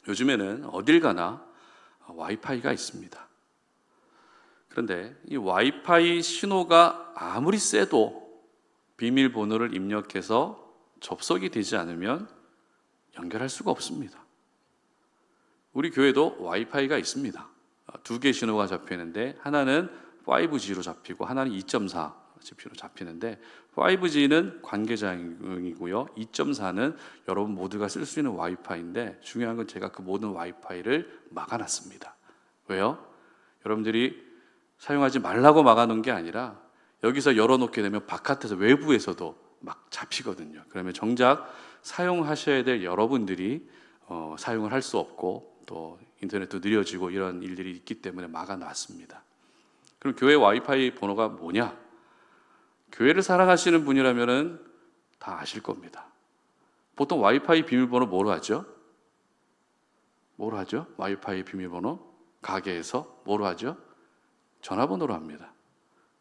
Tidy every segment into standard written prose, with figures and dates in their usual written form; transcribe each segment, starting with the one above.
요즘에는 어딜 가나 와이파이가 있습니다. 그런데 이 와이파이 신호가 아무리 세도 비밀번호를 입력해서 접속이 되지 않으면 연결할 수가 없습니다. 우리 교회도 와이파이가 있습니다. 두 개 신호가 잡히는데 하나는 5G로 잡히고 하나는 2.4 GP로 잡히는데 5G는 관계자용이고요. 2.4는 여러분 모두가 쓸 수 있는 와이파이인데 중요한 건 제가 그 모든 와이파이를 막아놨습니다. 왜요? 여러분들이 사용하지 말라고 막아놓은 게 아니라 여기서 열어놓게 되면 바깥에서 외부에서도 막 잡히거든요. 그러면 정작 사용하셔야 될 여러분들이 사용을 할 수 없고 또 인터넷도 느려지고 이런 일들이 있기 때문에 막아놨습니다. 그럼 교회 와이파이 번호가 뭐냐? 교회를 사랑하시는 분이라면 다 아실 겁니다. 보통 와이파이 비밀번호 뭐로 하죠? 뭐로 하죠? 와이파이 비밀번호? 가게에서 뭐로 하죠? 전화번호로 합니다.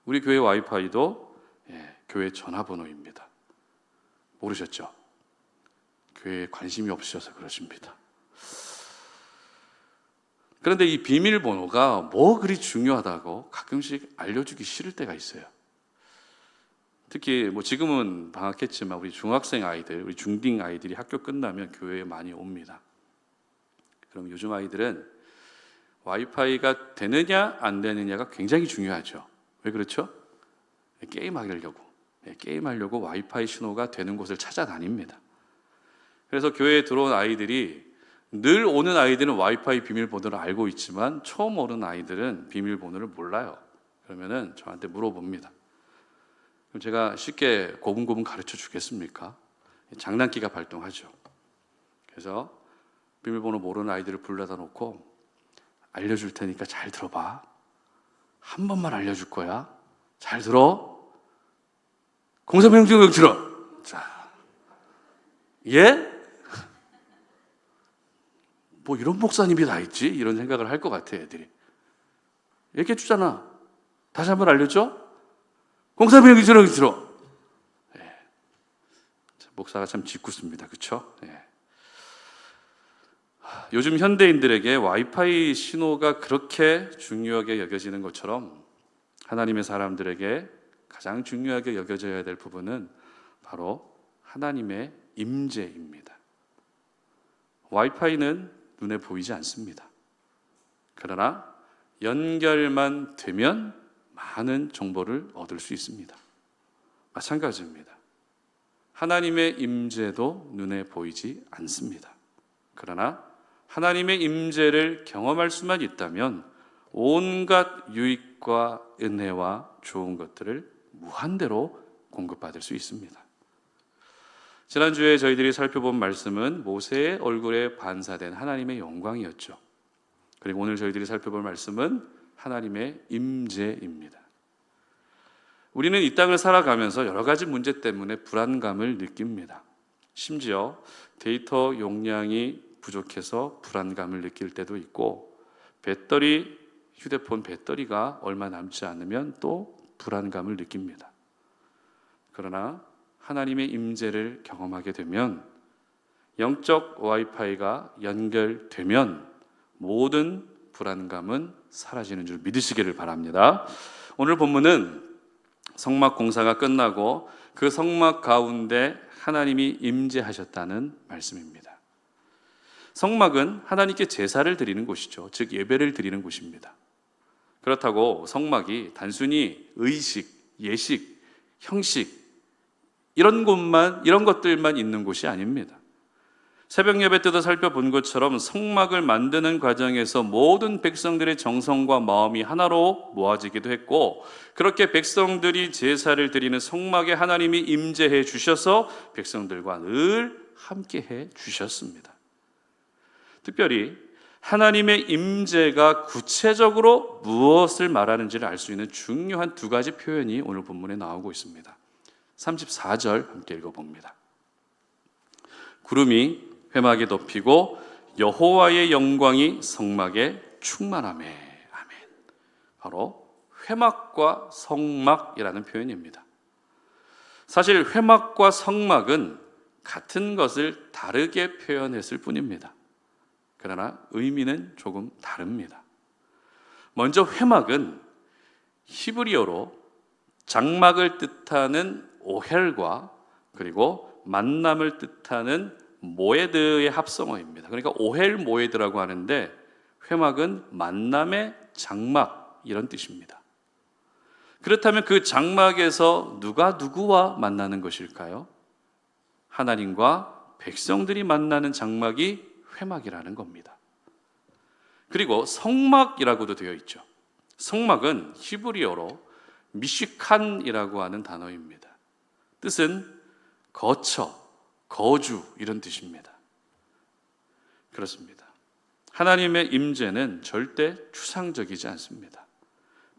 우리 교회 와이파이도 교회 전화번호입니다. 모르셨죠? 교회에 관심이 없으셔서 그러십니다. 그런데 이 비밀번호가 뭐 그리 중요하다고 가끔씩 알려주기 싫을 때가 있어요. 특히 지금은 방학했지만 우리 중학생 아이들, 우리 중딩 아이들이 학교 끝나면 교회에 많이 옵니다. 그럼 요즘 아이들은 와이파이가 되느냐 안 되느냐가 굉장히 중요하죠. 왜 그렇죠? 게임하려고 와이파이 신호가 되는 곳을 찾아다닙니다. 그래서 교회에 들어온 아이들이 늘 오는 아이들은 와이파이 비밀번호를 알고 있지만 처음 오는 아이들은 비밀번호를 몰라요. 그러면은 저한테 물어봅니다. 그럼 제가 쉽게 고분고분 가르쳐 주겠습니까? 장난기가 발동하죠. 그래서 비밀번호 모르는 아이들을 불러다 놓고 알려줄 테니까 잘 들어봐. 한 번만 알려줄 거야. 잘 들어. 0306 들어. 자, 예? 이런 목사님이 다 있지? 이런 생각을 할 것 같아, 애들이. 얘기해 주잖아. 다시 한번 알려줘? 0306 들어. 예. 목사가 참 짓궂습니다. 그렇죠? 예. 요즘 현대인들에게 와이파이 신호가 그렇게 중요하게 여겨지는 것처럼 하나님의 사람들에게 가장 중요하게 여겨져야 될 부분은 바로 하나님의 임재입니다. 와이파이는 눈에 보이지 않습니다. 그러나 연결만 되면 많은 정보를 얻을 수 있습니다. 마찬가지입니다. 하나님의 임재도 눈에 보이지 않습니다. 그러나 하나님의 임재를 경험할 수만 있다면 온갖 유익과 은혜와 좋은 것들을 무한대로 공급받을 수 있습니다. 지난주에 저희들이 살펴본 말씀은 모세의 얼굴에 반사된 하나님의 영광이었죠. 그리고 오늘 저희들이 살펴볼 말씀은 하나님의 임재입니다. 우리는 이 땅을 살아가면서 여러 가지 문제 때문에 불안감을 느낍니다. 심지어 데이터 용량이 부족해서 불안감을 느낄 때도 있고 휴대폰 배터리가 얼마 남지 않으면 또 불안감을 느낍니다. 그러나 하나님의 임재를 경험하게 되면 영적 와이파이가 연결되면 모든 불안감은 사라지는 줄 믿으시기를 바랍니다. 오늘 본문은 성막 공사가 끝나고 그 성막 가운데 하나님이 임재하셨다는 말씀입니다. 성막은 하나님께 제사를 드리는 곳이죠. 즉 예배를 드리는 곳입니다. 그렇다고 성막이 단순히 의식, 예식, 형식 이런 것들만 있는 곳이 아닙니다. 새벽 예배 때도 살펴본 것처럼 성막을 만드는 과정에서 모든 백성들의 정성과 마음이 하나로 모아지기도 했고 그렇게 백성들이 제사를 드리는 성막에 하나님이 임재해 주셔서 백성들과 늘 함께해 주셨습니다. 특별히 하나님의 임재가 구체적으로 무엇을 말하는지를 알 수 있는 중요한 두 가지 표현이 오늘 본문에 나오고 있습니다. 34절 함께 읽어봅니다. 구름이 회막에 덮이고 여호와의 영광이 성막에 충만하매. 아멘. 바로 회막과 성막이라는 표현입니다. 사실 회막과 성막은 같은 것을 다르게 표현했을 뿐입니다. 그러나 의미는 조금 다릅니다. 먼저 회막은 히브리어로 장막을 뜻하는 오헬과 그리고 만남을 뜻하는 모에드의 합성어입니다. 그러니까 오헬 모에드라고 하는데 회막은 만남의 장막 이런 뜻입니다. 그렇다면 그 장막에서 누가 누구와 만나는 것일까요? 하나님과 백성들이 만나는 장막이 회막이라는 겁니다. 그리고 성막이라고도 되어 있죠. 성막은 히브리어로 미시칸이라고 하는 단어입니다. 뜻은 거처, 거주 이런 뜻입니다. 그렇습니다. 하나님의 임재는 절대 추상적이지 않습니다.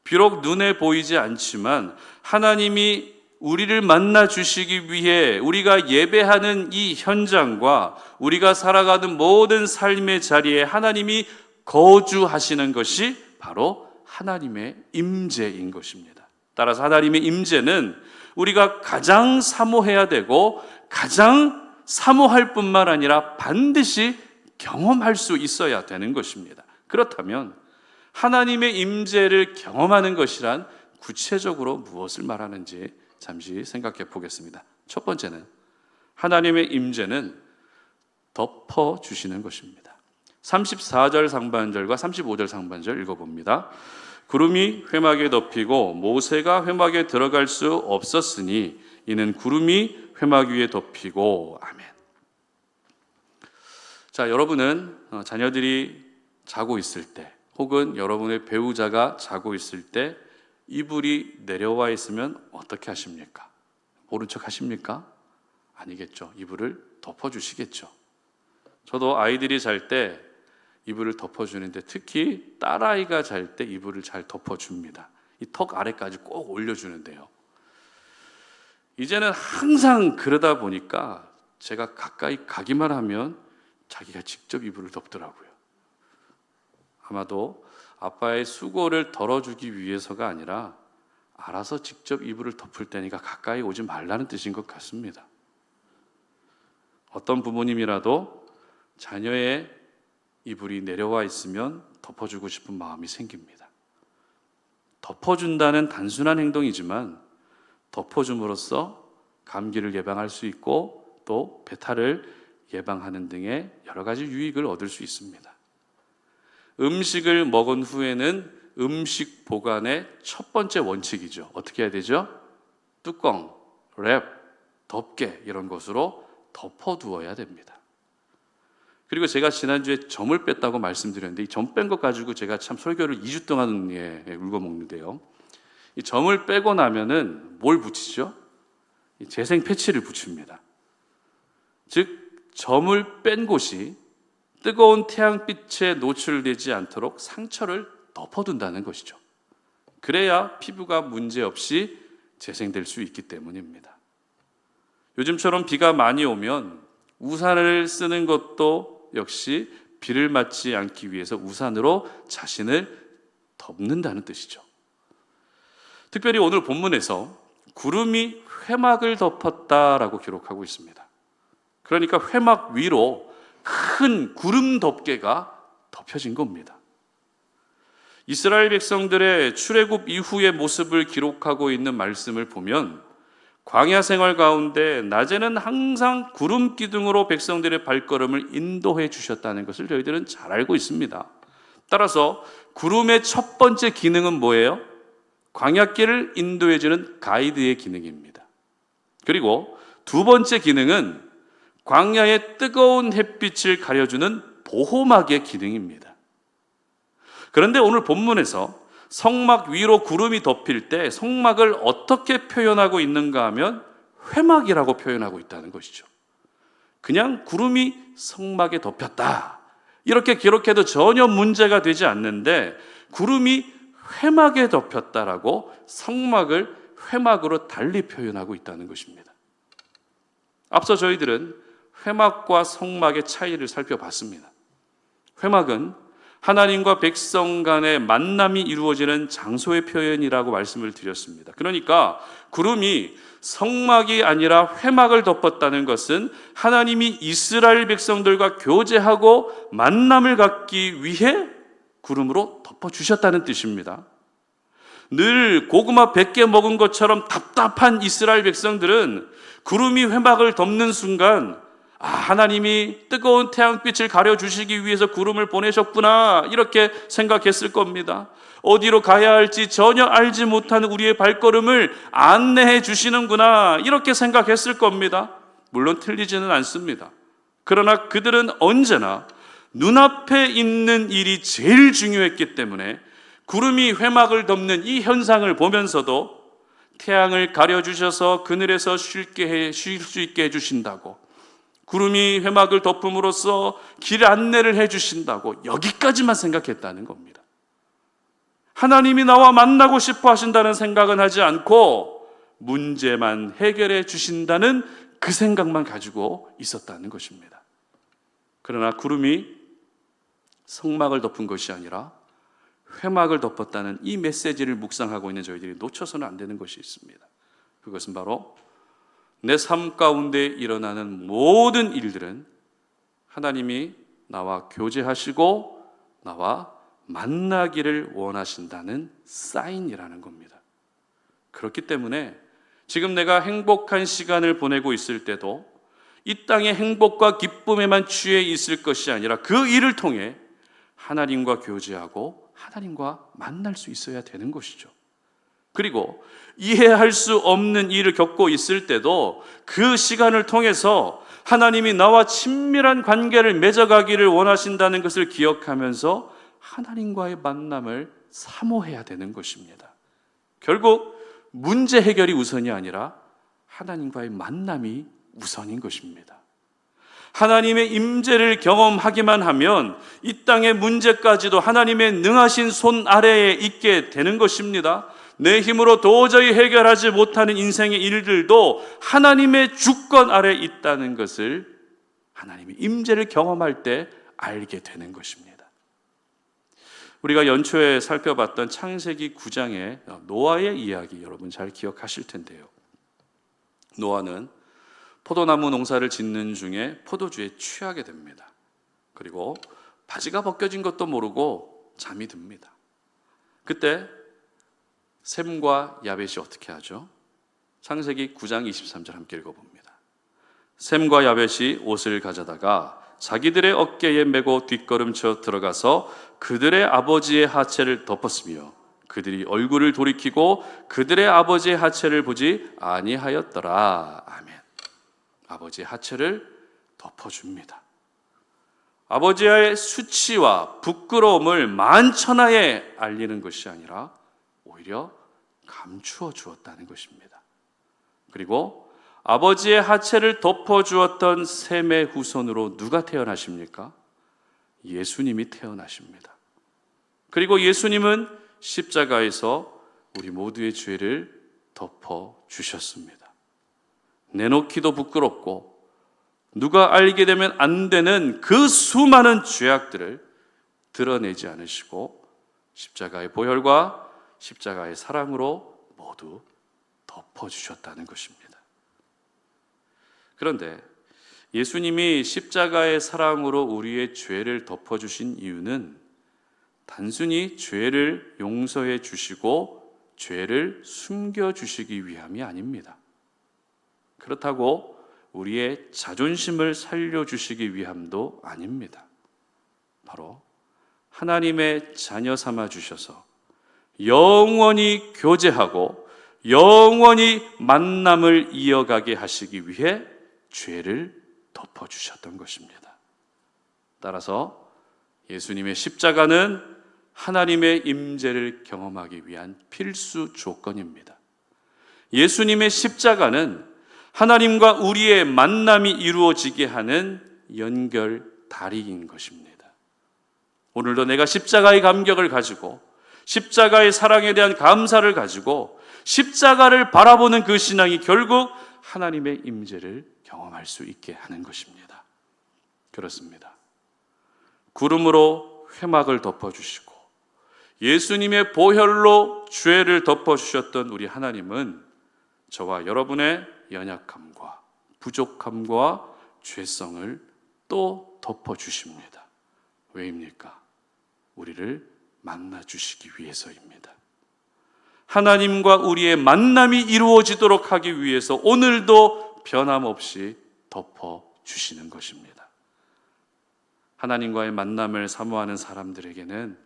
비록 눈에 보이지 않지만 하나님이 우리를 만나 주시기 위해 우리가 예배하는 이 현장과 우리가 살아가는 모든 삶의 자리에 하나님이 거주하시는 것이 바로 하나님의 임재인 것입니다. 따라서 하나님의 임재는 우리가 가장 사모해야 되고 가장 사모할 뿐만 아니라 반드시 경험할 수 있어야 되는 것입니다. 그렇다면 하나님의 임재를 경험하는 것이란 구체적으로 무엇을 말하는지 잠시 생각해 보겠습니다. 첫 번째는 하나님의 임재는 덮어주시는 것입니다. 34절 상반절과 35절 상반절 읽어봅니다. 구름이 회막에 덮이고 모세가 회막에 들어갈 수 없었으니 이는 구름이 회막 위에 덮이고. 아멘. 자, 여러분은 자녀들이 자고 있을 때 혹은 여러분의 배우자가 자고 있을 때 이불이 내려와 있으면 어떻게 하십니까? 모른 척 하십니까? 아니겠죠. 이불을 덮어주시겠죠. 저도 아이들이 잘 때 이불을 덮어주는데 특히 딸아이가 잘 때 이불을 잘 덮어줍니다. 이 턱 아래까지 꼭 올려주는데요. 이제는 항상 그러다 보니까 제가 가까이 가기만 하면 자기가 직접 이불을 덮더라고요. 아마도 아빠의 수고를 덜어주기 위해서가 아니라 알아서 직접 이불을 덮을 테니까 가까이 오지 말라는 뜻인 것 같습니다. 어떤 부모님이라도 자녀의 이불이 내려와 있으면 덮어주고 싶은 마음이 생깁니다. 덮어준다는 단순한 행동이지만 덮어줌으로써 감기를 예방할 수 있고 또 배탈을 예방하는 등의 여러 가지 유익을 얻을 수 있습니다. 음식을 먹은 후에는 음식 보관의 첫 번째 원칙이죠. 어떻게 해야 되죠? 뚜껑, 랩, 덮개 이런 것으로 덮어두어야 됩니다. 그리고 제가 지난주에 점을 뺐다고 말씀드렸는데 이 점 뺀 것 가지고 제가 참 설교를 2주 동안 울고먹는데요. 이 점을 빼고 나면은 뭘 붙이죠? 이 재생 패치를 붙입니다. 즉 점을 뺀 곳이 뜨거운 태양빛에 노출되지 않도록 상처를 덮어둔다는 것이죠. 그래야 피부가 문제없이 재생될 수 있기 때문입니다. 요즘처럼 비가 많이 오면 우산을 쓰는 것도 역시 비를 맞지 않기 위해서 우산으로 자신을 덮는다는 뜻이죠. 특별히 오늘 본문에서 구름이 회막을 덮었다라고 기록하고 있습니다. 그러니까 회막 위로 큰 구름 덮개가 덮여진 겁니다. 이스라엘 백성들의 출애굽 이후의 모습을 기록하고 있는 말씀을 보면 광야 생활 가운데 낮에는 항상 구름 기둥으로 백성들의 발걸음을 인도해 주셨다는 것을 저희들은 잘 알고 있습니다. 따라서 구름의 첫 번째 기능은 뭐예요? 광야길을 인도해 주는 가이드의 기능입니다. 그리고 두 번째 기능은 광야의 뜨거운 햇빛을 가려주는 보호막의 기능입니다. 그런데 오늘 본문에서 성막 위로 구름이 덮일 때 성막을 어떻게 표현하고 있는가 하면 회막이라고 표현하고 있다는 것이죠. 그냥 구름이 성막에 덮였다 이렇게 기록해도 전혀 문제가 되지 않는데 구름이 회막에 덮였다라고 성막을 회막으로 달리 표현하고 있다는 것입니다. 앞서 저희들은 회막과 성막의 차이를 살펴봤습니다. 회막은 하나님과 백성 간의 만남이 이루어지는 장소의 표현이라고 말씀을 드렸습니다. 그러니까 구름이 성막이 아니라 회막을 덮었다는 것은 하나님이 이스라엘 백성들과 교제하고 만남을 갖기 위해 구름으로 덮어주셨다는 뜻입니다. 늘 고구마 100개 먹은 것처럼 답답한 이스라엘 백성들은 구름이 회막을 덮는 순간 하나님이 뜨거운 태양빛을 가려주시기 위해서 구름을 보내셨구나 이렇게 생각했을 겁니다. 어디로 가야 할지 전혀 알지 못하는 우리의 발걸음을 안내해 주시는구나 이렇게 생각했을 겁니다. 물론 틀리지는 않습니다. 그러나 그들은 언제나 눈앞에 있는 일이 제일 중요했기 때문에 구름이 회막을 덮는 이 현상을 보면서도 태양을 가려주셔서 그늘에서 쉴 수 있게 해주신다고, 구름이 회막을 덮음으로써 길 안내를 해주신다고 여기까지만 생각했다는 겁니다. 하나님이 나와 만나고 싶어 하신다는 생각은 하지 않고 문제만 해결해 주신다는 그 생각만 가지고 있었다는 것입니다. 그러나 구름이 성막을 덮은 것이 아니라 회막을 덮었다는 이 메시지를 묵상하고 있는 저희들이 놓쳐서는 안 되는 것이 있습니다. 그것은 바로 내 삶 가운데 일어나는 모든 일들은 하나님이 나와 교제하시고 나와 만나기를 원하신다는 사인이라는 겁니다. 그렇기 때문에 지금 내가 행복한 시간을 보내고 있을 때도 이 땅의 행복과 기쁨에만 취해 있을 것이 아니라 그 일을 통해 하나님과 교제하고 하나님과 만날 수 있어야 되는 것이죠. 그리고 이해할 수 없는 일을 겪고 있을 때도 그 시간을 통해서 하나님이 나와 친밀한 관계를 맺어가기를 원하신다는 것을 기억하면서 하나님과의 만남을 사모해야 되는 것입니다. 결국 문제 해결이 우선이 아니라 하나님과의 만남이 우선인 것입니다. 하나님의 임재를 경험하기만 하면 이 땅의 문제까지도 하나님의 능하신 손 아래에 있게 되는 것입니다. 내 힘으로 도저히 해결하지 못하는 인생의 일들도 하나님의 주권 아래에 있다는 것을 하나님의 임재를 경험할 때 알게 되는 것입니다. 우리가 연초에 살펴봤던 창세기 9장의 노아의 이야기 여러분 잘 기억하실 텐데요. 노아는 포도나무 농사를 짓는 중에 포도주에 취하게 됩니다. 그리고 바지가 벗겨진 것도 모르고 잠이 듭니다. 그때 셈과 야벳이 어떻게 하죠? 창세기 9장 23절 함께 읽어봅니다. 셈과 야벳이 옷을 가져다가 자기들의 어깨에 메고 뒷걸음쳐 들어가서 그들의 아버지의 하체를 덮었으며 그들이 얼굴을 돌이키고 그들의 아버지의 하체를 보지 아니하였더라. 아멘. 아버지의 하체를 덮어줍니다. 아버지의 수치와 부끄러움을 만천하에 알리는 것이 아니라 오히려 감추어 주었다는 것입니다. 그리고 아버지의 하체를 덮어주었던 셈의 후손으로 누가 태어나십니까? 예수님이 태어나십니다. 그리고 예수님은 십자가에서 우리 모두의 죄를 덮어주셨습니다. 내놓기도 부끄럽고 누가 알게 되면 안 되는 그 수많은 죄악들을 드러내지 않으시고 십자가의 보혈과 십자가의 사랑으로 모두 덮어주셨다는 것입니다. 그런데 예수님이 십자가의 사랑으로 우리의 죄를 덮어주신 이유는 단순히 죄를 용서해 주시고 죄를 숨겨주시기 위함이 아닙니다. 그렇다고 우리의 자존심을 살려주시기 위함도 아닙니다. 바로 하나님의 자녀 삼아 주셔서 영원히 교제하고 영원히 만남을 이어가게 하시기 위해 죄를 덮어주셨던 것입니다. 따라서 예수님의 십자가는 하나님의 임재를 경험하기 위한 필수 조건입니다. 예수님의 십자가는 하나님과 우리의 만남이 이루어지게 하는 연결다리인 것입니다. 오늘도 내가 십자가의 감격을 가지고 십자가의 사랑에 대한 감사를 가지고 십자가를 바라보는 그 신앙이 결국 하나님의 임재를 경험할 수 있게 하는 것입니다. 그렇습니다. 구름으로 회막을 덮어주시고 예수님의 보혈로 죄를 덮어주셨던 우리 하나님은 저와 여러분의 연약함과 부족함과 죄성을 또 덮어주십니다. 왜입니까? 우리를 만나주시기 위해서입니다. 하나님과 우리의 만남이 이루어지도록 하기 위해서 오늘도 변함없이 덮어주시는 것입니다. 하나님과의 만남을 사모하는 사람들에게는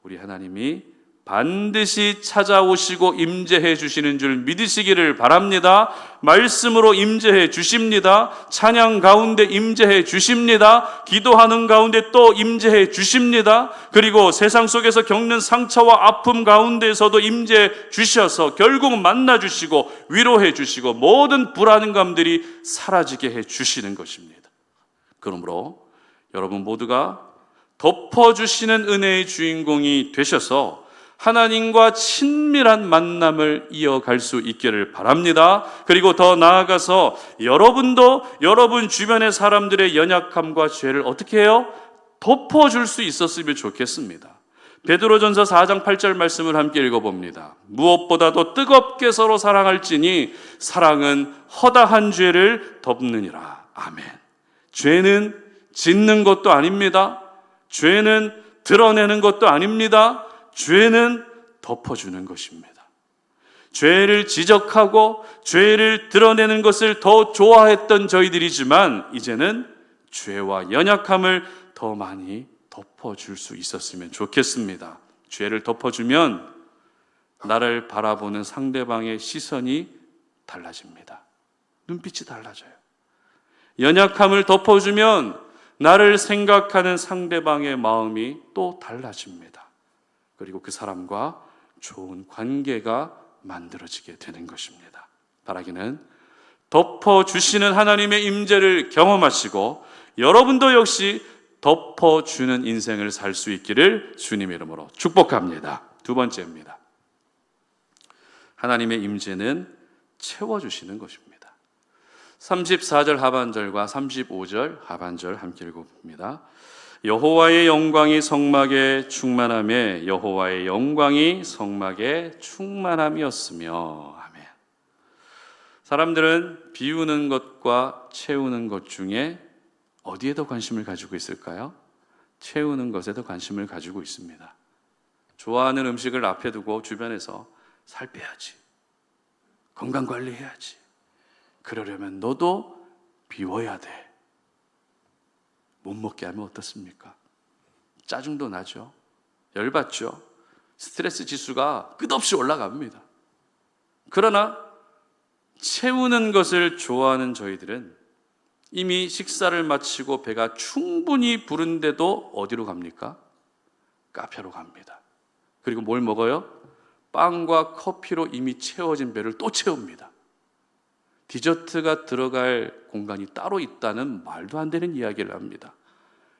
우리 하나님이 반드시 찾아오시고 임재해 주시는 줄 믿으시기를 바랍니다. 말씀으로 임재해 주십니다. 찬양 가운데 임재해 주십니다. 기도하는 가운데 또 임재해 주십니다. 그리고 세상 속에서 겪는 상처와 아픔 가운데서도 임재해 주셔서 결국 만나 주시고 위로해 주시고 모든 불안감들이 사라지게 해 주시는 것입니다. 그러므로 여러분 모두가 덮어주시는 은혜의 주인공이 되셔서 하나님과 친밀한 만남을 이어갈 수 있기를 바랍니다. 그리고 더 나아가서 여러분도 여러분 주변의 사람들의 연약함과 죄를 어떻게 해요? 덮어줄 수 있었으면 좋겠습니다. 베드로전서 4장 8절 말씀을 함께 읽어봅니다. 무엇보다도 뜨겁게 서로 사랑할지니 사랑은 허다한 죄를 덮느니라. 아멘. 죄는 짓는 것도 아닙니다. 죄는 드러내는 것도 아닙니다. 죄는 덮어주는 것입니다. 죄를 지적하고 죄를 드러내는 것을 더 좋아했던 저희들이지만 이제는 죄와 연약함을 더 많이 덮어줄 수 있었으면 좋겠습니다. 죄를 덮어주면 나를 바라보는 상대방의 시선이 달라집니다. 눈빛이 달라져요. 연약함을 덮어주면 나를 생각하는 상대방의 마음이 또 달라집니다. 그리고 그 사람과 좋은 관계가 만들어지게 되는 것입니다. 바라기는 덮어주시는 하나님의 임재를 경험하시고 여러분도 역시 덮어주는 인생을 살 수 있기를 주님의 이름으로 축복합니다. 두 번째입니다. 하나님의 임재는 채워주시는 것입니다. 34절 하반절과 35절 하반절 함께 읽어봅니다. 여호와의 영광이 성막에 충만함에 여호와의 영광이 성막에 충만함이었으며. 아멘. 사람들은 비우는 것과 채우는 것 중에 어디에 더 관심을 가지고 있을까요? 채우는 것에 더 관심을 가지고 있습니다. 좋아하는 음식을 앞에 두고 주변에서 살 빼야지, 건강관리해야지, 그러려면 너도 비워야 돼. 못 먹게 하면 어떻습니까? 짜증도 나죠. 열받죠. 스트레스 지수가 끝없이 올라갑니다. 그러나 채우는 것을 좋아하는 저희들은 이미 식사를 마치고 배가 충분히 부른데도 어디로 갑니까? 카페로 갑니다. 그리고 뭘 먹어요? 빵과 커피로 이미 채워진 배를 또 채웁니다. 디저트가 들어갈 공간이 따로 있다는 말도 안 되는 이야기를 합니다.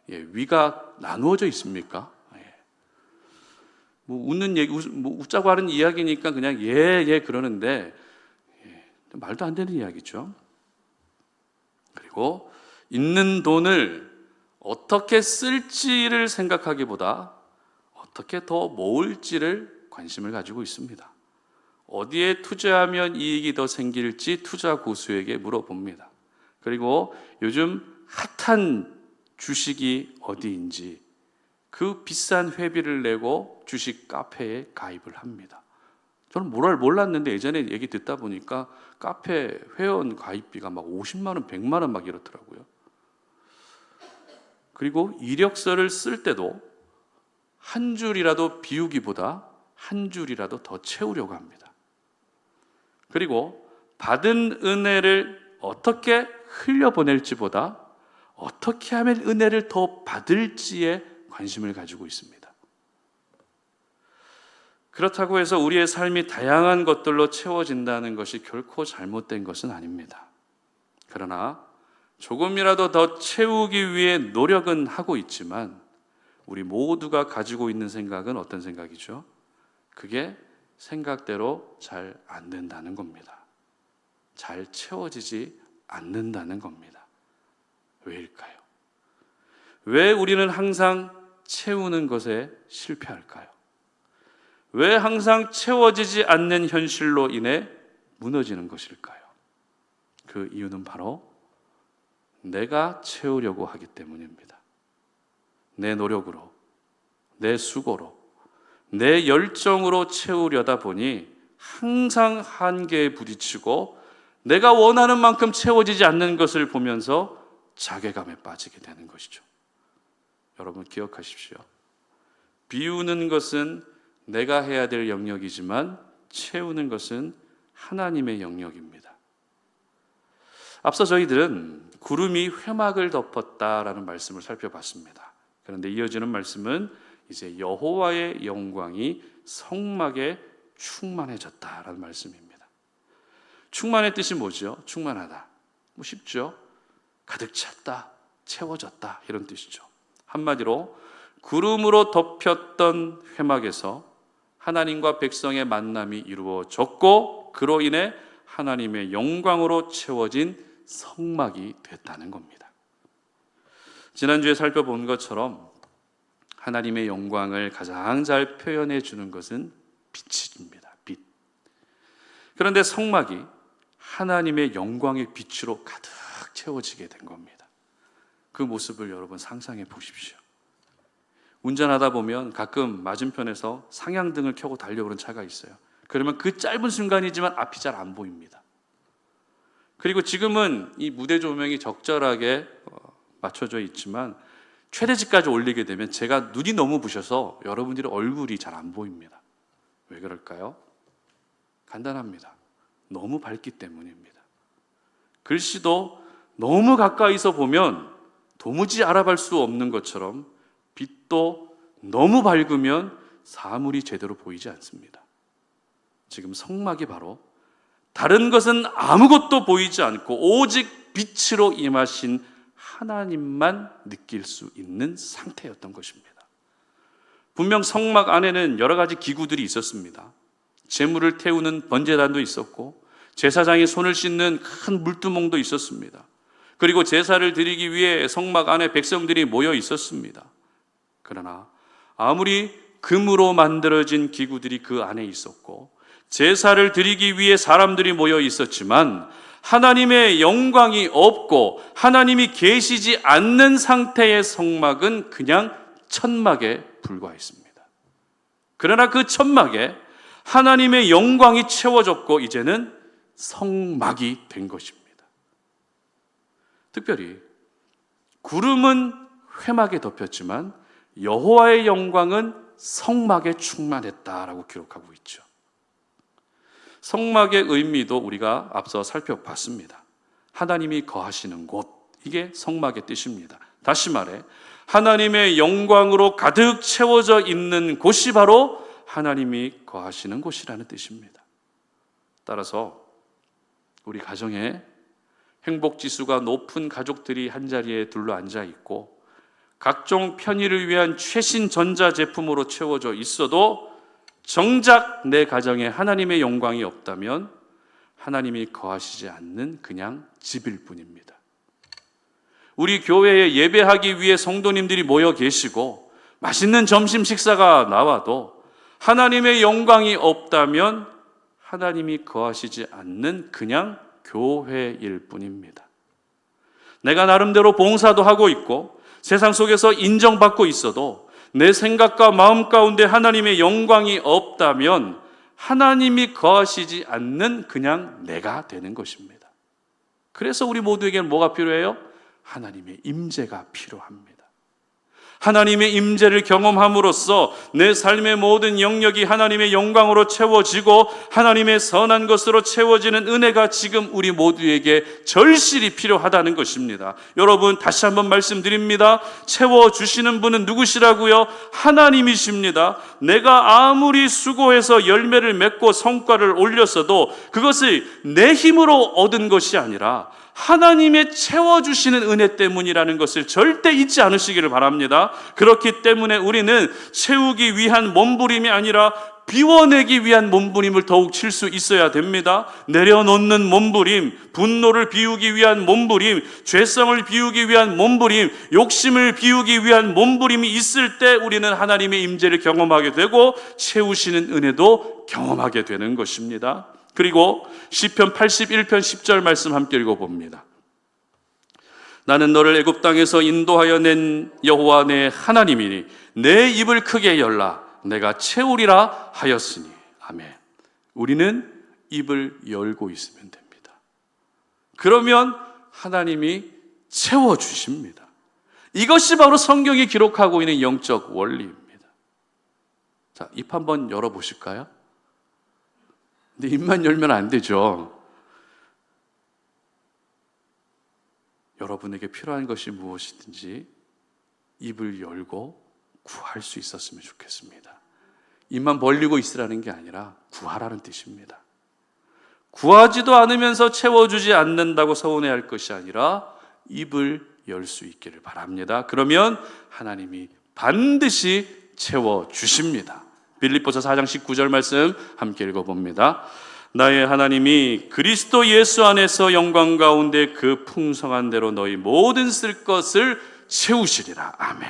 위가 나누어져 있습니까? 웃는 얘기, 웃자고 하는 이야기니까 그냥 그러는데 말도 안 되는 이야기죠. 그리고 있는 돈을 어떻게 쓸지를 생각하기보다 어떻게 더 모을지를 관심을 가지고 있습니다. 어디에 투자하면 이익이 더 생길지 투자 고수에게 물어봅니다. 그리고 요즘 핫한 주식이 어디인지 그 비싼 회비를 내고 주식 카페에 가입을 합니다. 저는 몰랐는데 예전에 얘기 듣다 보니까 카페 회원 가입비가 막 50만 원, 100만 원 막 이렇더라고요. 그리고 이력서를 쓸 때도 한 줄이라도 비우기보다 한 줄이라도 더 채우려고 합니다. 그리고 받은 은혜를 어떻게 흘려보낼지보다 어떻게 하면 은혜를 더 받을지에 관심을 가지고 있습니다. 그렇다고 해서 우리의 삶이 다양한 것들로 채워진다는 것이 결코 잘못된 것은 아닙니다. 그러나 조금이라도 더 채우기 위해 노력은 하고 있지만 우리 모두가 가지고 있는 생각은 어떤 생각이죠? 그게 생각대로 잘 안 된다는 겁니다. 잘 채워지지 않는다는 겁니다. 왜일까요? 왜 우리는 항상 채우는 것에 실패할까요? 왜 항상 채워지지 않는 현실로 인해 무너지는 것일까요? 그 이유는 바로 내가 채우려고 하기 때문입니다. 내 노력으로, 내 수고로, 내 열정으로 채우려다 보니 항상 한계에 부딪히고 내가 원하는 만큼 채워지지 않는 것을 보면서 자괴감에 빠지게 되는 것이죠. 여러분 기억하십시오. 비우는 것은 내가 해야 될 영역이지만 채우는 것은 하나님의 영역입니다. 앞서 저희들은 구름이 회막을 덮었다라는 말씀을 살펴봤습니다. 그런데 이어지는 말씀은 이제 여호와의 영광이 성막에 충만해졌다라는 말씀입니다. 충만의 뜻이 뭐죠? 충만하다. 쉽죠? 가득 찼다, 채워졌다 이런 뜻이죠. 한마디로 구름으로 덮였던 회막에서 하나님과 백성의 만남이 이루어졌고 그로 인해 하나님의 영광으로 채워진 성막이 됐다는 겁니다. 지난주에 살펴본 것처럼 하나님의 영광을 가장 잘 표현해 주는 것은 빛입니다. 빛. 그런데 성막이 하나님의 영광의 빛으로 가득 채워지게 된 겁니다. 그 모습을 여러분 상상해 보십시오. 운전하다 보면 가끔 맞은편에서 상향등을 켜고 달려오는 차가 있어요. 그러면 그 짧은 순간이지만 앞이 잘 안 보입니다. 그리고 지금은 이 무대 조명이 적절하게 맞춰져 있지만 최대치까지 올리게 되면 제가 눈이 너무 부셔서 여러분들의 얼굴이 잘 안 보입니다. 왜 그럴까요? 간단합니다. 너무 밝기 때문입니다. 글씨도 너무 가까이서 보면 도무지 알아볼 수 없는 것처럼 빛도 너무 밝으면 사물이 제대로 보이지 않습니다. 지금 성막이 바로 다른 것은 아무것도 보이지 않고 오직 빛으로 임하신 하나님만 느낄 수 있는 상태였던 것입니다. 분명 성막 안에는 여러 가지 기구들이 있었습니다. 제물을 태우는 번제단도 있었고 제사장이 손을 씻는 큰 물두멍도 있었습니다. 그리고 제사를 드리기 위해 성막 안에 백성들이 모여 있었습니다. 그러나 아무리 금으로 만들어진 기구들이 그 안에 있었고 제사를 드리기 위해 사람들이 모여 있었지만 하나님의 영광이 없고 하나님이 계시지 않는 상태의 성막은 그냥 천막에 불과했습니다. 그러나 그 천막에 하나님의 영광이 채워졌고 이제는 성막이 된 것입니다. 특별히 구름은 회막에 덮였지만 여호와의 영광은 성막에 충만했다라고 기록하고 있죠. 성막의 의미도 우리가 앞서 살펴봤습니다. 하나님이 거하시는 곳, 이게 성막의 뜻입니다. 다시 말해 하나님의 영광으로 가득 채워져 있는 곳이 바로 하나님이 거하시는 곳이라는 뜻입니다. 따라서 우리 가정에 행복지수가 높은 가족들이 한자리에 둘러앉아 있고 각종 편의를 위한 최신 전자제품으로 채워져 있어도 정작 내 가정에 하나님의 영광이 없다면 하나님이 거하시지 않는 그냥 집일 뿐입니다. 우리 교회에 예배하기 위해 성도님들이 모여 계시고 맛있는 점심 식사가 나와도 하나님의 영광이 없다면 하나님이 거하시지 않는 그냥 교회일 뿐입니다. 내가 나름대로 봉사도 하고 있고 세상 속에서 인정받고 있어도 내 생각과 마음 가운데 하나님의 영광이 없다면 하나님이 거하시지 않는 그냥 내가 되는 것입니다. 그래서 우리 모두에게는 뭐가 필요해요? 하나님의 임재가 필요합니다. 하나님의 임재를 경험함으로써 내 삶의 모든 영역이 하나님의 영광으로 채워지고 하나님의 선한 것으로 채워지는 은혜가 지금 우리 모두에게 절실히 필요하다는 것입니다. 여러분 다시 한번 말씀드립니다. 채워주시는 분은 누구시라고요? 하나님이십니다. 내가 아무리 수고해서 열매를 맺고 성과를 올렸어도 그것을 내 힘으로 얻은 것이 아니라 하나님의 채워주시는 은혜 때문이라는 것을 절대 잊지 않으시기를 바랍니다. 그렇기 때문에 우리는 채우기 위한 몸부림이 아니라 비워내기 위한 몸부림을 더욱 칠 수 있어야 됩니다. 내려놓는 몸부림, 분노를 비우기 위한 몸부림, 죄성을 비우기 위한 몸부림, 욕심을 비우기 위한 몸부림이 있을 때 우리는 하나님의 임재를 경험하게 되고 채우시는 은혜도 경험하게 되는 것입니다. 그리고 시편 81편 10절 말씀 함께 읽어봅니다. 나는 너를 애굽 땅에서 인도하여 낸 여호와 내 하나님이니 내 입을 크게 열라 내가 채우리라 하였으니. 아멘. 우리는 입을 열고 있으면 됩니다. 그러면 하나님이 채워주십니다. 이것이 바로 성경이 기록하고 있는 영적 원리입니다. 자, 입 한번 열어보실까요? 근데 입만 열면 안 되죠. 여러분에게 필요한 것이 무엇이든지 입을 열고 구할 수 있었으면 좋겠습니다. 입만 벌리고 있으라는 게 아니라 구하라는 뜻입니다. 구하지도 않으면서 채워주지 않는다고 서운해할 것이 아니라 입을 열 수 있기를 바랍니다. 그러면 하나님이 반드시 채워주십니다. 빌립보서 4장 19절 말씀 함께 읽어봅니다. 나의 하나님이 그리스도 예수 안에서 영광 가운데 그 풍성한 대로 너희 모든 쓸 것을 채우시리라. 아멘.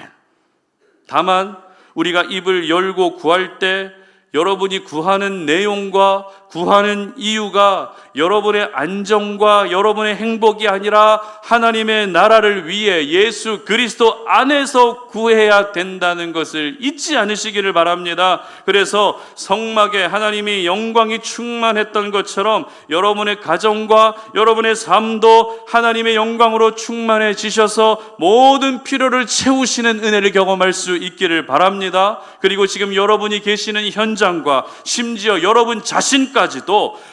다만 우리가 입을 열고 구할 때 여러분이 구하는 내용과 구하는 이유가 여러분의 안정과 여러분의 행복이 아니라 하나님의 나라를 위해 예수 그리스도 안에서 구해야 된다는 것을 잊지 않으시기를 바랍니다. 그래서 성막에 하나님이 영광이 충만했던 것처럼 여러분의 가정과 여러분의 삶도 하나님의 영광으로 충만해지셔서 모든 필요를 채우시는 은혜를 경험할 수 있기를 바랍니다. 그리고 지금 여러분이 계시는 현장과 심지어 여러분 자신까지도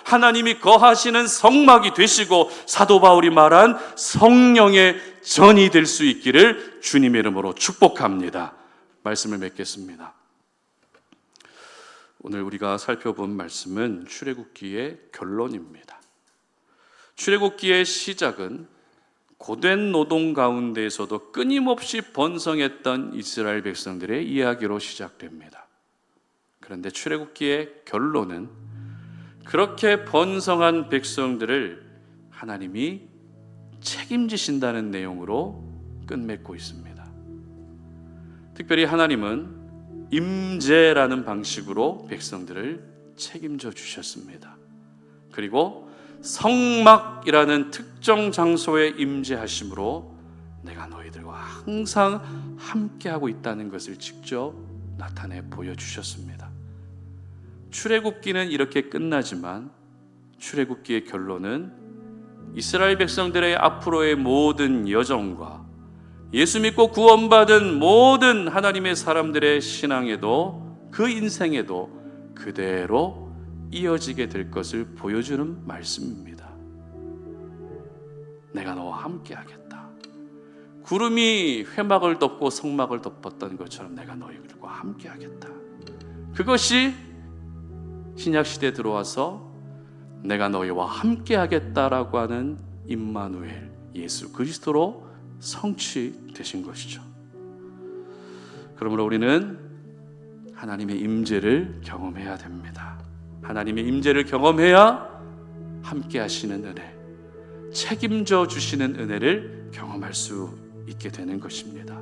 하나님이 거하시는 성막이 되시고 사도 바울이 말한 성령의 전이 될 수 있기를 주님의 이름으로 축복합니다. 말씀을 맺겠습니다. 오늘 우리가 살펴본 말씀은 출애굽기의 결론입니다. 출애굽기의 시작은 고된 노동 가운데에서도 끊임없이 번성했던 이스라엘 백성들의 이야기로 시작됩니다. 그런데 출애굽기의 결론은 그렇게 번성한 백성들을 하나님이 책임지신다는 내용으로 끝맺고 있습니다. 특별히 하나님은 임재라는 방식으로 백성들을 책임져 주셨습니다. 그리고 성막이라는 특정 장소에 임재하심으로 내가 너희들과 항상 함께하고 있다는 것을 직접 나타내 보여주셨습니다. 출애굽기는 이렇게 끝나지만 출애굽기의 결론은 이스라엘 백성들의 앞으로의 모든 여정과 예수 믿고 구원받은 모든 하나님의 사람들의 신앙에도 그 인생에도 그대로 이어지게 될 것을 보여주는 말씀입니다. 내가 너와 함께 하겠다. 구름이 회막을 덮고 성막을 덮었던 것처럼 내가 너희들과 함께 하겠다. 그것이 신약시대에 들어와서 내가 너희와 함께 하겠다라고 하는 임마누엘 예수 그리스도로 성취되신 것이죠. 그러므로 우리는 하나님의 임재를 경험해야 됩니다. 하나님의 임재를 경험해야 함께 하시는 은혜, 책임져 주시는 은혜를 경험할 수 있게 되는 것입니다.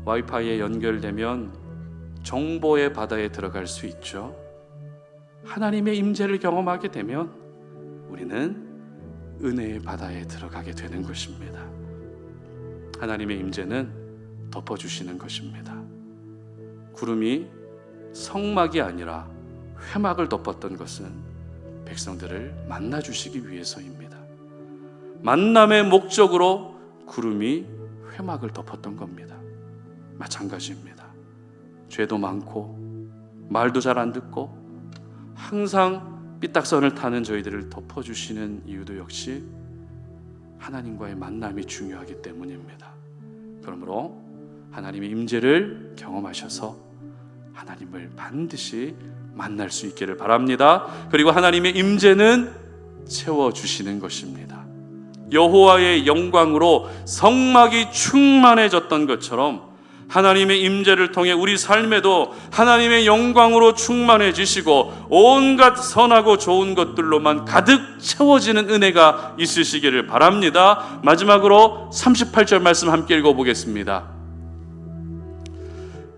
와이파이에 연결되면 정보의 바다에 들어갈 수 있죠. 하나님의 임재를 경험하게 되면 우리는 은혜의 바다에 들어가게 되는 것입니다. 하나님의 임재는 덮어주시는 것입니다. 구름이 성막이 아니라 회막을 덮었던 것은 백성들을 만나주시기 위해서입니다. 만남의 목적으로 구름이 회막을 덮었던 겁니다. 마찬가지입니다. 죄도 많고 말도 잘 안 듣고 항상 삐딱선을 타는 저희들을 덮어주시는 이유도 역시 하나님과의 만남이 중요하기 때문입니다. 그러므로 하나님의 임재를 경험하셔서 하나님을 반드시 만날 수 있기를 바랍니다. 그리고 하나님의 임재는 채워주시는 것입니다. 여호와의 영광으로 성막이 충만해졌던 것처럼 하나님의 임재를 통해 우리 삶에도 하나님의 영광으로 충만해지시고 온갖 선하고 좋은 것들로만 가득 채워지는 은혜가 있으시기를 바랍니다. 마지막으로 38절 말씀 함께 읽어보겠습니다.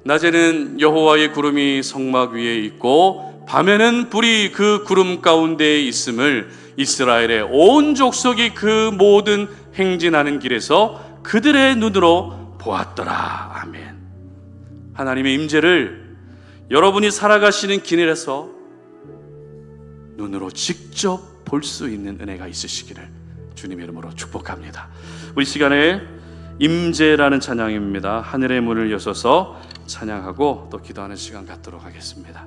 낮에는 여호와의 구름이 성막 위에 있고 밤에는 불이 그 구름 가운데에 있음을 이스라엘의 온 족속이 그 모든 행진하는 길에서 그들의 눈으로 보았더라. 아멘. 하나님의 임재를 여러분이 살아가시는 길에서 눈으로 직접 볼 수 있는 은혜가 있으시기를 주님의 이름으로 축복합니다. 우리 시간에 임재라는 찬양입니다. 하늘의 문을 여셔서 찬양하고 또 기도하는 시간 갖도록 하겠습니다.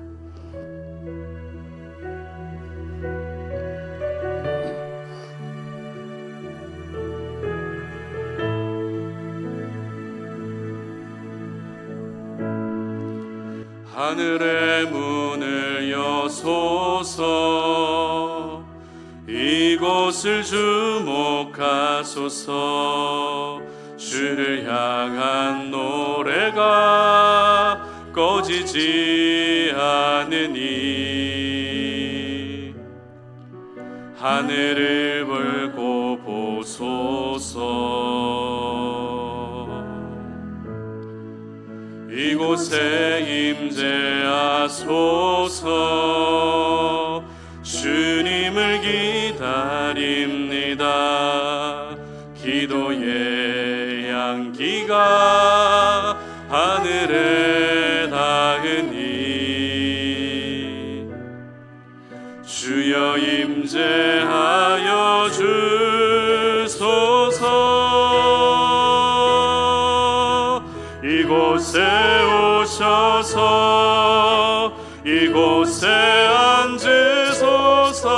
하늘의 문을 여소서 이곳을 주목하소서 주를 향한 노래가 꺼지지 않으니 하늘을 벌고 보소서 이곳에 임재하소서 주님을 기다립니다. 기도의 향기가 하늘에 닿으니 주여 임재하여 주소서 이곳에 오셔서 이곳에 앉으소서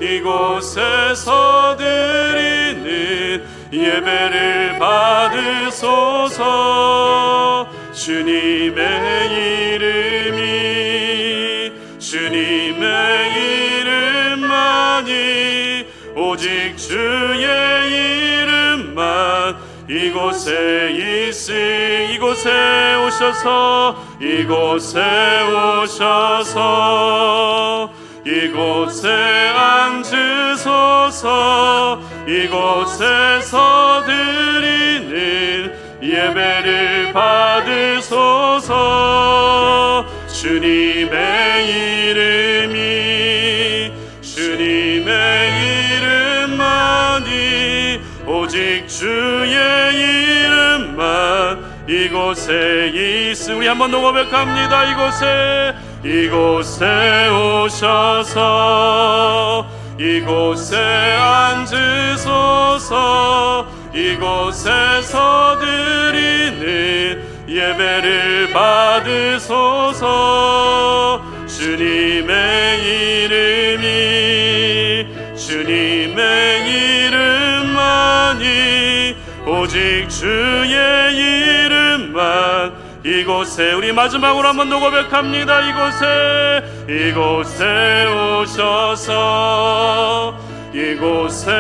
이곳에서 드리는 예배를 받으소서 주님의 이름만이 오직 주의 이름만 이곳에 이곳에 오셔서 이곳에 앉으소서 이곳에서 드리는 예배를 받으소서 주님의 이름만이 오직 주의 이름만 이곳에 있음 우리 한번 더 고백합니다. 이곳에 오셔서 이곳에 앉으소서 이곳에서 드리는 예배를 받으소서 주님의 이름만이 오직 주의 이름만 이곳에 우리 마지막으로 한 번 더 고백합니다. 이곳에 오셔서 이곳에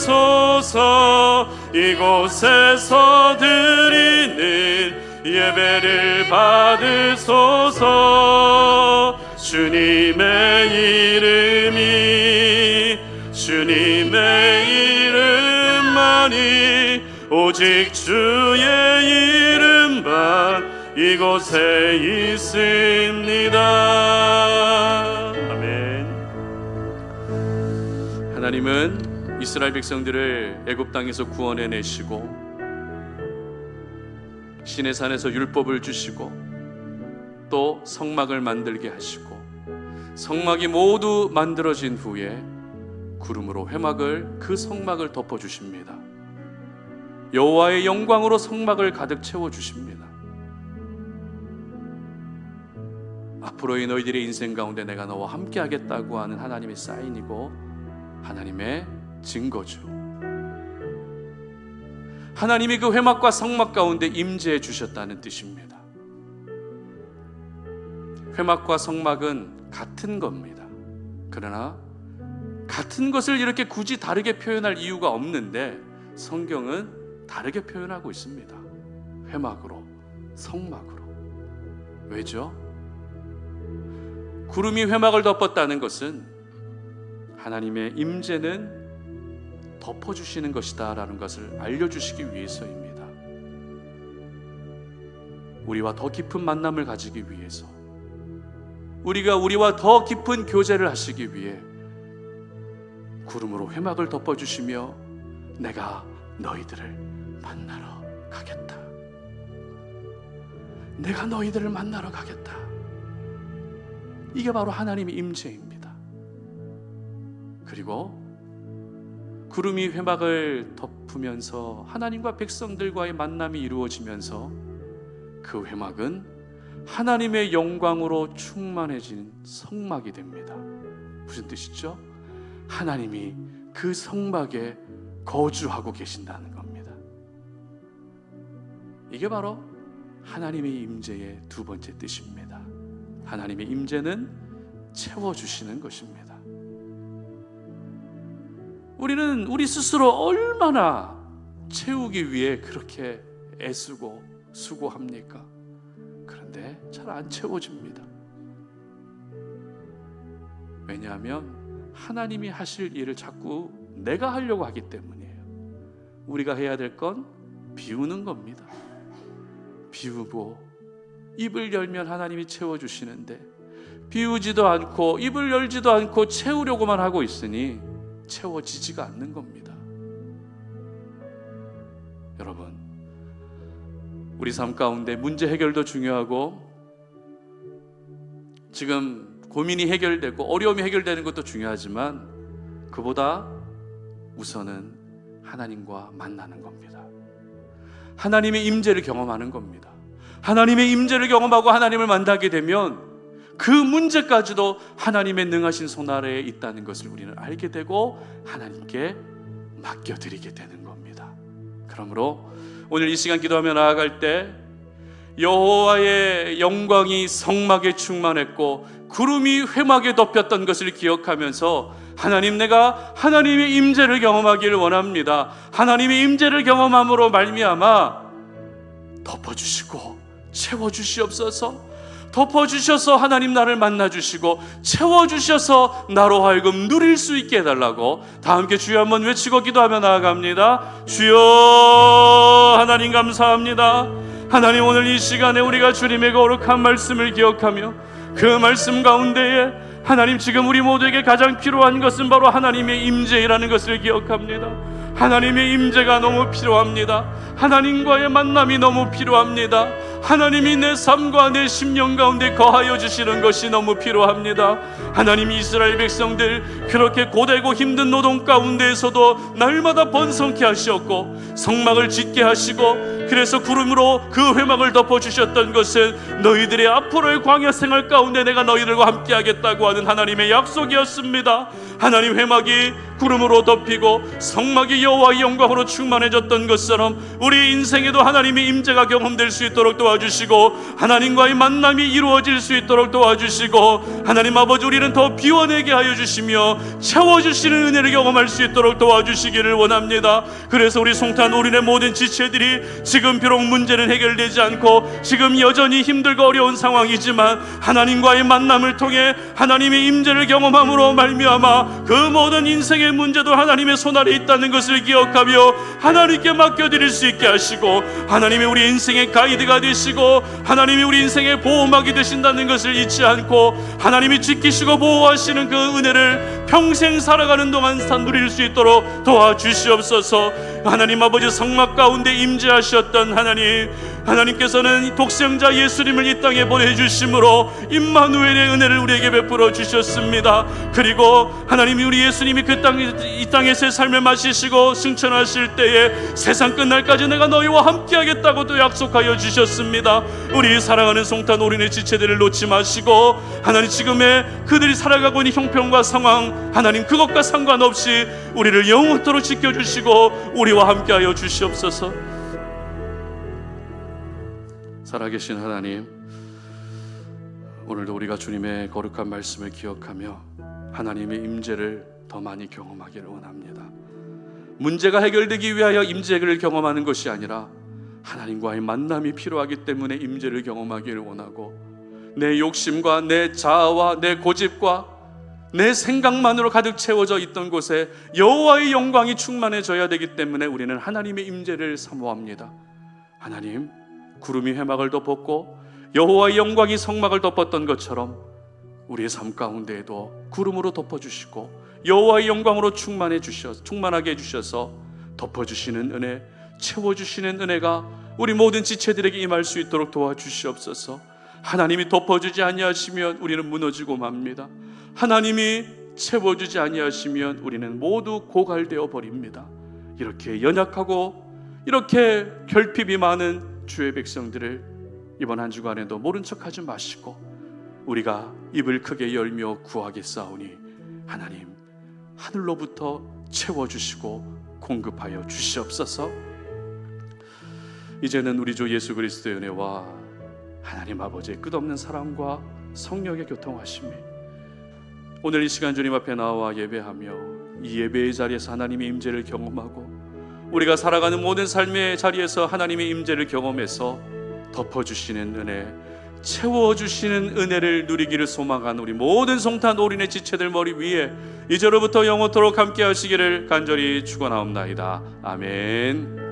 앉으소서 이곳에서 드리는 예배를 받으소서 주님의 이름만이 오직 주의 이름만 이곳에 있습니다. 아멘. 하나님은 이스라엘 백성들을 애굽 땅에서 구원해 내시고 시내산에서 율법을 주시고 또 성막을 만들게 하시고 성막이 모두 만들어진 후에 구름으로 그 성막을 덮어 주십니다. 여호와의 영광으로 성막을 가득 채워 주십니다. 앞으로의 너희들의 인생 가운데 내가 너와 함께 하겠다고 하는 하나님의 사인이고 하나님의 증거죠. 하나님이 그 회막과 성막 가운데 임재해 주셨다는 뜻입니다. 회막과 성막은 같은 겁니다. 그러나 같은 것을 이렇게 굳이 다르게 표현할 이유가 없는데 성경은 다르게 표현하고 있습니다. 회막으로, 성막으로. 왜죠? 구름이 회막을 덮었다는 것은 하나님의 임재는 덮어주시는 것이다 라는 것을 알려주시기 위해서입니다. 우리와 더 깊은 만남을 가지기 위해서, 우리가 우리와 더 깊은 교제를 하시기 위해 구름으로 회막을 덮어주시며 내가 너희들을 만나러 가겠다. 내가 너희들을 만나러 가겠다. 이게 바로 하나님의 임재입니다. 그리고 구름이 회막을 덮으면서 하나님과 백성들과의 만남이 이루어지면서 그 회막은 하나님의 영광으로 충만해진 성막이 됩니다. 무슨 뜻이죠? 하나님이 그 성막에 거주하고 계신다는 겁니다. 이게 바로 하나님의 임재의 두 번째 뜻입니다. 하나님의 임재는 채워주시는 것입니다. 우리는 우리 스스로 얼마나 채우기 위해 그렇게 애쓰고 수고합니까? 그런데 잘 안 채워집니다. 왜냐하면 하나님이 하실 일을 자꾸 내가 하려고 하기 때문이에요. 우리가 해야 될 건 비우는 겁니다. 비우고 입을 열면 하나님이 채워주시는데 비우지도 않고 입을 열지도 않고 채우려고만 하고 있으니 채워지지가 않는 겁니다. 여러분, 우리 삶 가운데 문제 해결도 중요하고 지금 고민이 해결되고 어려움이 해결되는 것도 중요하지만 그보다 우선은 하나님과 만나는 겁니다. 하나님의 임재를 경험하는 겁니다. 하나님의 임재를 경험하고 하나님을 만나게 되면 그 문제까지도 하나님의 능하신 손 아래에 있다는 것을 우리는 알게 되고 하나님께 맡겨드리게 되는 겁니다. 그러므로 오늘 이 시간 기도하며 나아갈 때 여호와의 영광이 성막에 충만했고 구름이 회막에 덮였던 것을 기억하면서 하나님, 내가 하나님의 임재를 경험하기를 원합니다. 하나님의 임재를 경험함으로 말미암아 덮어주시고 채워주시옵소서. 덮어주셔서 하나님 나를 만나주시고 채워주셔서 나로 하여금 누릴 수 있게 해달라고 다 함께 주여 한번 외치고 기도하며 나아갑니다. 주여, 하나님 감사합니다. 하나님, 오늘 이 시간에 우리가 주님의 거룩한 말씀을 기억하며 그 말씀 가운데에 하나님, 지금 우리 모두에게 가장 필요한 것은 바로 하나님의 임재라는 것을 기억합니다. 하나님의 임재가 너무 필요합니다. 하나님과의 만남이 너무 필요합니다. 하나님이 내 삶과 내 심령 가운데 거하여 주시는 것이 너무 필요합니다. 하나님, 이스라엘 백성들 그렇게 고되고 힘든 노동 가운데에서도 날마다 번성케 하셨고 성막을 짓게 하시고 그래서 구름으로 그 회막을 덮어주셨던 것은 너희들의 앞으로의 광야 생활 가운데 내가 너희들과 함께 하겠다고 하는 하나님의 약속이었습니다. 하나님, 회막이 구름으로 덮이고 성막이 여호와의 영광으로 충만해졌던 것처럼 우리 인생에도 하나님의 임재가 경험될 수 있도록 도와주시고 하나님과의 만남이 이루어질 수 있도록 도와주시고 하나님 아버지, 우리는 더 비워내게 하여 주시며 채워주시는 은혜를 경험할 수 있도록 도와주시기를 원합니다. 그래서 우리 송탄 올인의 모든 지체들이 지금 비록 문제는 해결되지 않고 지금 여전히 힘들고 어려운 상황이지만 하나님과의 만남을 통해 하나님의 임재를 경험함으로 말미암아 그 모든 인생의 문제도 하나님의 손 아래 있다는 것을 기억하며 하나님께 맡겨드릴 수 있게 하시고 하나님이 우리 인생의 가이드가 되시고 하나님이 우리 인생의 보호막이 되신다는 것을 잊지 않고 하나님이 지키시고 보호하시는 그 은혜를 평생 살아가는 동안 누릴 수 있도록 도와주시옵소서. 하나님 아버지, 성막 가운데 임재하셨던 하나님께서는 독생자 예수님을 이 땅에 보내주심으로 임마누엘의 은혜를 우리에게 베풀어 주셨습니다. 그리고 하나님이 우리 예수님이 이 땅에서의 삶을 마치시고 승천하실 때에 세상 끝날까지 내가 너희와 함께 하겠다고 또 약속하여 주셨습니다. 우리 사랑하는 송탄 올인의 지체들을 놓지 마시고 하나님, 지금의 그들이 살아가고 있는 형편과 상황 하나님 그것과 상관없이 우리를 영원토록 지켜주시고 우리와 함께하여 주시옵소서. 살아계신 하나님, 오늘도 우리가 주님의 거룩한 말씀을 기억하며 하나님의 임재를 더 많이 경험하기를 원합니다. 문제가 해결되기 위하여 임재를 경험하는 것이 아니라 하나님과의 만남이 필요하기 때문에 임재를 경험하기를 원하고, 내 욕심과 내 자아와 내 고집과 내 생각만으로 가득 채워져 있던 곳에 여호와의 영광이 충만해져야 되기 때문에 우리는 하나님의 임재를 사모합니다. 하나님, 구름이 회막을 덮었고 여호와의 영광이 성막을 덮었던 것처럼 우리의 삶 가운데에도 구름으로 덮어주시고 여호와의 영광으로 충만하게 해주셔서 덮어주시는 은혜, 채워주시는 은혜가 우리 모든 지체들에게 임할 수 있도록 도와주시옵소서. 하나님이 덮어주지 아니하시면 우리는 무너지고 맙니다. 하나님이 채워주지 아니하시면 우리는 모두 고갈되어 버립니다. 이렇게 연약하고 이렇게 결핍이 많은 주의 백성들을 이번 한 주간에도 모른 척하지 마시고 우리가 입을 크게 열며 구하겠사오니 하나님, 하늘로부터 채워주시고 공급하여 주시옵소서. 이제는 우리 주 예수 그리스도의 은혜와 하나님 아버지의 끝없는 사랑과 성령의 교통하심이 오늘 이 시간 주님 앞에 나와 예배하며 이 예배의 자리에서 하나님의 임재를 경험하고 우리가 살아가는 모든 삶의 자리에서 하나님의 임재를 경험해서 덮어주시는 은혜, 채워주시는 은혜를 누리기를 소망하는 우리 모든 송탄 올인의 지체들 머리 위에 이제로부터 영원토록 함께 하시기를 간절히 축원하옵나이다. 아멘.